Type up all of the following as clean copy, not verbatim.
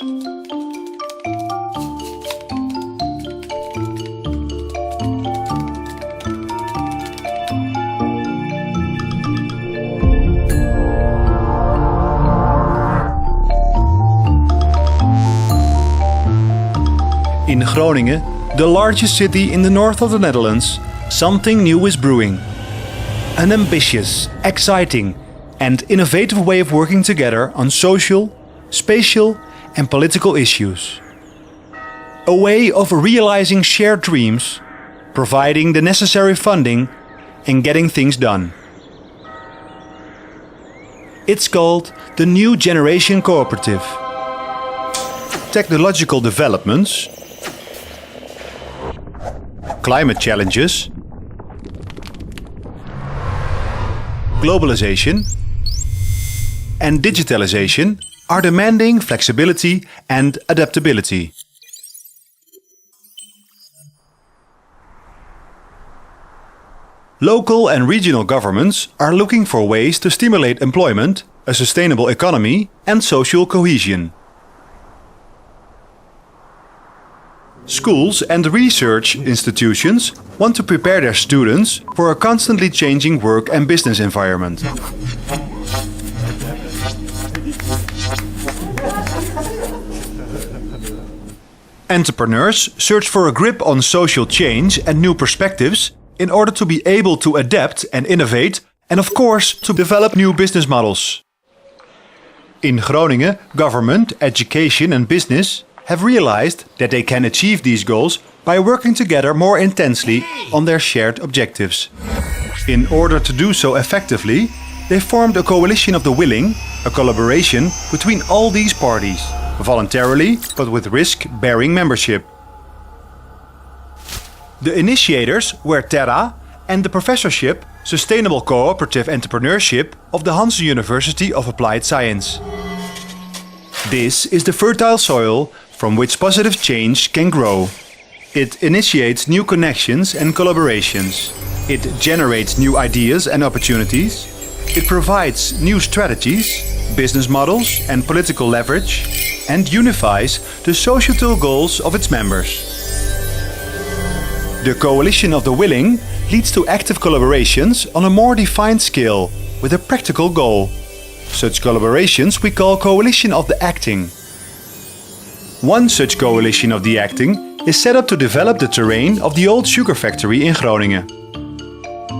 In Groningen, the largest city in the north of the Netherlands, something new is brewing. An ambitious, exciting and innovative way of working together on social, spatial and political issues. A way of realizing shared dreams, providing the necessary funding and getting things done. It's called the New Generation Cooperative. Technological developments, climate challenges, globalization and digitalization are demanding flexibility and adaptability. Local and regional governments are looking for ways to stimulate employment, a sustainable economy and social cohesion. Schools and research institutions want to prepare their students for a constantly changing work and business environment. Entrepreneurs search for a grip on social change and new perspectives in order to be able to adapt and innovate and of course to develop new business models. In Groningen, government, education and business have realized that they can achieve these goals by working together more intensely on their shared objectives. In order to do so effectively, they formed a coalition of the willing, a collaboration between all these parties, voluntarily but with risk-bearing membership. The initiators were Terra and the professorship Sustainable Cooperative Entrepreneurship of the Hanze University of Applied Science. This is the fertile soil from which positive change can grow. It initiates new connections and collaborations. It generates new ideas and opportunities. It provides new strategies, business models and political leverage, and unifies the societal goals of its members. The coalition of the willing leads to active collaborations on a more defined scale with a practical goal. Such collaborations we call coalition of the acting. One such coalition of the acting is set up to develop the terrain of the old sugar factory in Groningen.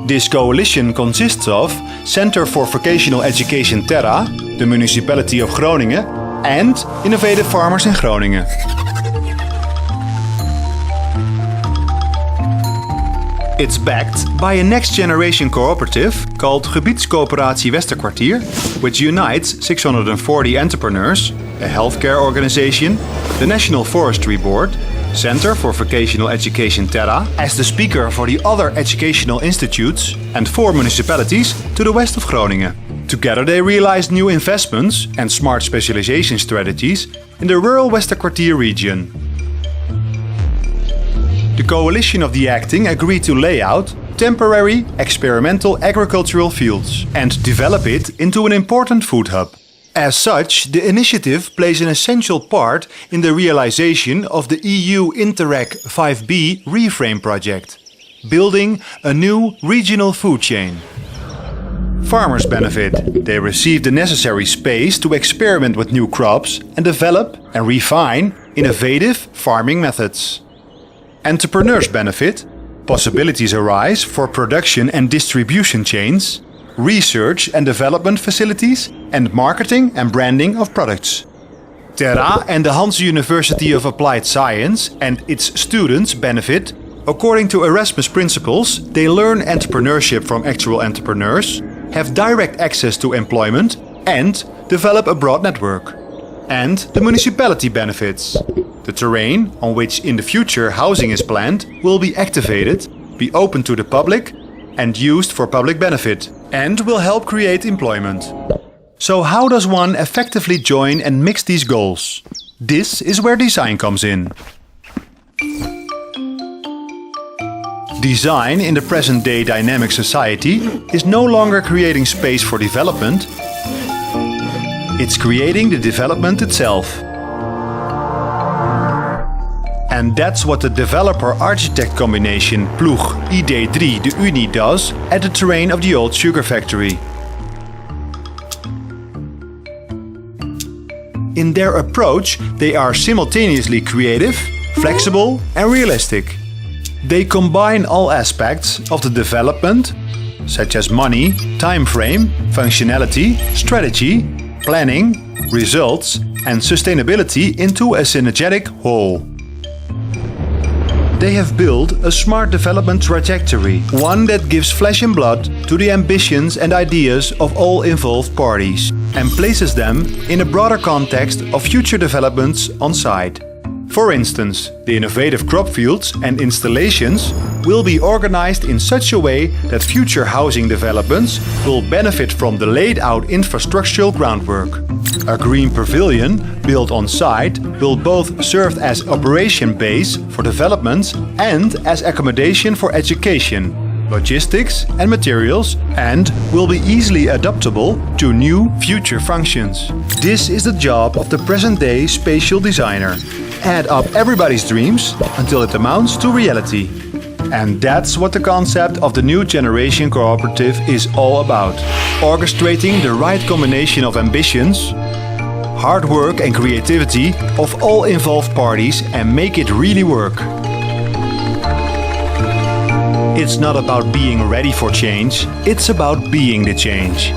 This coalition consists of Center for Vocational Education Terra, the municipality of Groningen, and Innovative Farmers in Groningen. It's backed by a next-generation cooperative called Cooperatie Westerkwartier, which unites 640 entrepreneurs, a healthcare organization, the National Forestry Board, Center for Vocational Education Terra, as the speaker for the other educational institutes, and 4 municipalities to the west of Groningen. Together they realized new investments and smart specialization strategies in the rural Westerkwartier region. The coalition of the acting agreed to lay out temporary experimental agricultural fields and develop it into an important food hub. As such, the initiative plays an essential part in the realization of the EU Interreg v1b reframe project, building a new regional food chain. Farmers benefit. They receive the necessary space to experiment with new crops and develop and refine innovative farming methods. Entrepreneurs benefit. Possibilities arise for production and distribution chains, research and development facilities, and marketing and branding of products. Terra and the Hanze University of Applied Science and its students benefit. According to Erasmus principles, they learn entrepreneurship from actual entrepreneurs, have direct access to employment, and develop a broad network. And the municipality benefits. The terrain on which in the future housing is planned will be activated, be open to the public and used for public benefit, and will help create employment. So how does one effectively join and mix these goals? This is where design comes in. Design in the present-day dynamic society is no longer creating space for development, it's creating the development itself. And that's what the developer-architect combination Ploeg ID3 de Unie does at the terrain of the old sugar factory. In their approach, they are simultaneously creative, flexible and realistic. They combine all aspects of the development, such as money, time frame, functionality, strategy, planning, results and sustainability into a synergetic whole. They have built a smart development trajectory, one that gives flesh and blood to the ambitions and ideas of all involved parties and places them in a broader context of future developments on site. For instance, the innovative crop fields and installations will be organized in such a way that future housing developments will benefit from the laid out infrastructural groundwork. A green pavilion built on site will both serve as operation base for developments and as accommodation for education, logistics and materials, and will be easily adaptable to new future functions. This is the job of the present-day spatial designer. Add up everybody's dreams until it amounts to reality. And that's what the concept of the new generation cooperative is all about. Orchestrating the right combination of ambitions, hard work and creativity of all involved parties and make it really work. It's not about being ready for change, it's about being the change.